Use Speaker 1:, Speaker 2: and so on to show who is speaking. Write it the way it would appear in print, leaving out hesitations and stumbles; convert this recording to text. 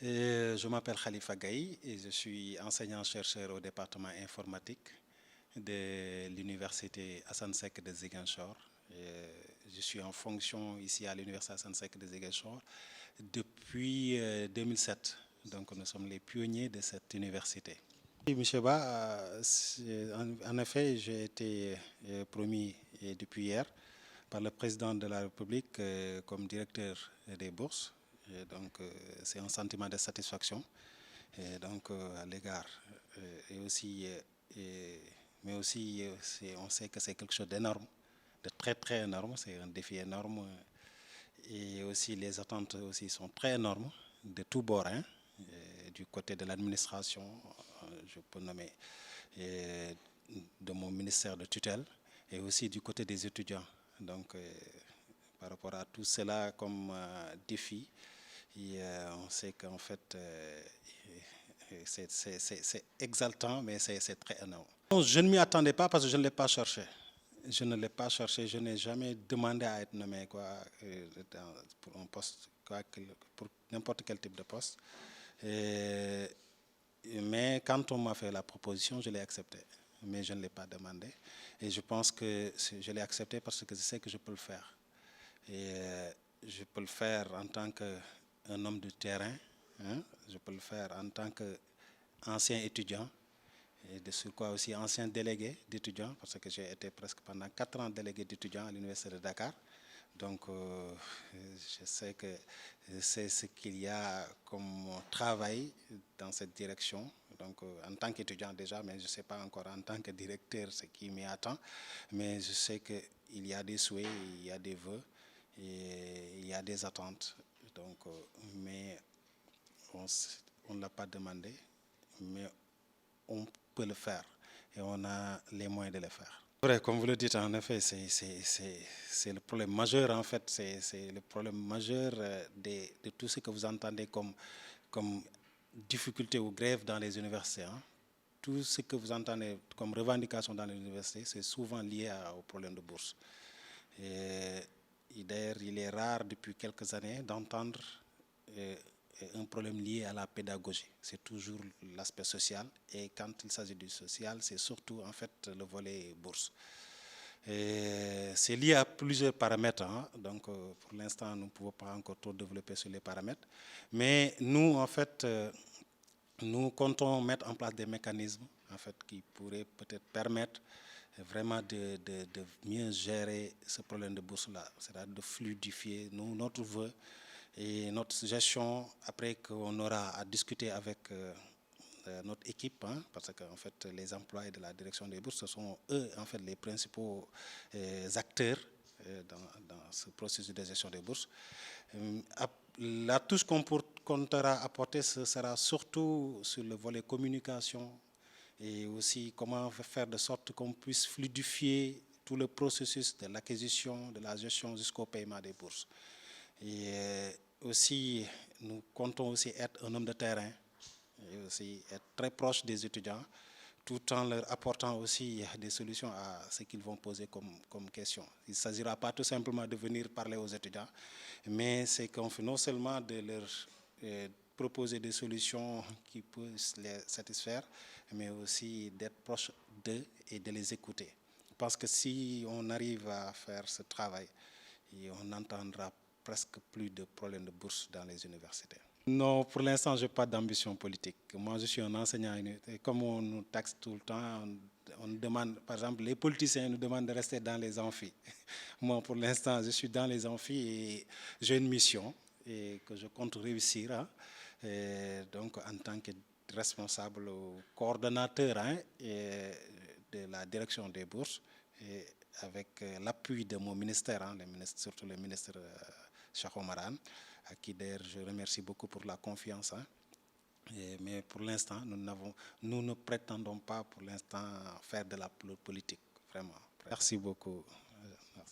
Speaker 1: Je m'appelle Khalifa Gaye et je suis enseignant-chercheur au département informatique de l'université Assane Seck de Ziguinchor. Je suis en fonction ici à l'université Assane Seck de Ziguinchor depuis 2007. Donc nous sommes les pionniers de cette université. Oui, Monsieur Ba, en effet, j'ai été promis depuis hier par le président de la République comme directeur des bourses. Et donc, c'est un sentiment de satisfaction donc, à l'égard. Et aussi, mais aussi, on sait que c'est quelque chose d'énorme, de très très énorme. C'est un défi énorme. Et aussi, les attentes aussi sont très énormes de tous bords. Hein, du côté de l'administration, je peux nommer de mon ministère de tutelle, et aussi du côté des étudiants. Donc, par rapport à tout cela comme défi, on sait qu'en fait, c'est exaltant, mais c'est très énorme. Je ne m'y attendais pas parce que je ne l'ai pas cherché. Je ne l'ai pas cherché, je n'ai jamais demandé à être nommé pour un poste, pour n'importe quel type de poste. Mais quand on m'a fait la proposition, je l'ai accepté. Mais je ne l'ai pas demandé. Et je pense que je l'ai accepté parce que je sais que je peux le faire. Et je peux le faire en tant qu'un homme de terrain. Hein, je peux le faire en tant qu'ancien étudiant. Et de ce quoi aussi ancien délégué d'étudiants, parce que j'ai été presque pendant 4 ans délégué d'étudiants à l'université de Dakar. Donc, je sais que c'est ce qu'il y a comme travail dans cette direction. Donc, en tant qu'étudiant déjà, mais je ne sais pas encore en tant que directeur ce qui m'y attend. Mais je sais qu'il y a des souhaits, il y a des vœux, et il y a des attentes. Donc, mais on ne l'a pas demandé, mais on peut le faire et on a les moyens de le faire. Vrai, comme vous le dites, en effet, c'est le problème majeur, en fait, c'est le problème majeur de tout ce que vous entendez comme difficulté ou grève dans les universités. Hein. Tout ce que vous entendez comme revendication dans les universités, c'est souvent lié au problème de bourse. Et d'ailleurs, il est rare depuis quelques années d'entendre un problème lié à la pédagogie. C'est toujours l'aspect social. Et quand il s'agit du social, c'est surtout en fait le volet bourse. C'est lié à plusieurs paramètres. Hein. Donc, pour l'instant, nous ne pouvons pas encore trop développer sur les paramètres. Mais nous, en fait, nous comptons mettre en place des mécanismes en fait, qui pourraient peut-être permettre vraiment de mieux gérer ce problème de bourse-là. C'est-à-dire de fluidifier notre vœu et notre gestion, après qu'on aura à discuter avec notre équipe, hein, parce qu'en fait, les employés de la direction des bourses, ce sont eux, en fait, les principaux acteurs dans ce processus de gestion des bourses. La touche qu'on comptera apporter, ce sera surtout sur le volet communication et aussi comment faire de sorte qu'on puisse fluidifier tout le processus de l'acquisition, de la gestion jusqu'au paiement des bourses. Et aussi, nous comptons aussi être un homme de terrain et aussi être très proche des étudiants tout en leur apportant aussi des solutions à ce qu'ils vont poser comme question. Il ne s'agira pas tout simplement de venir parler aux étudiants, mais c'est qu'on fait non seulement de leur proposer des solutions qui puissent les satisfaire, mais aussi d'être proche d'eux et de les écouter. Parce que si on arrive à faire ce travail, on n'entendra presque plus de problèmes de bourse dans les universités. Non, pour l'instant, je n'ai pas d'ambition politique. Moi, je suis un enseignant. Et comme on nous taxe tout le temps, on demande, par exemple, les politiciens nous demandent de rester dans les amphis. Moi, pour l'instant, je suis dans les amphis et j'ai une mission et que je compte réussir. Hein. Donc, en tant que responsable ou coordonnateur hein, de la direction des bourses, et avec l'appui de mon ministère, hein, surtout le ministre Cheikh Oumar Anne, à qui d'ailleurs je remercie beaucoup pour la confiance. Hein. Mais pour l'instant, nous ne prétendons pas pour l'instant faire de la politique, vraiment. Merci beaucoup. Merci.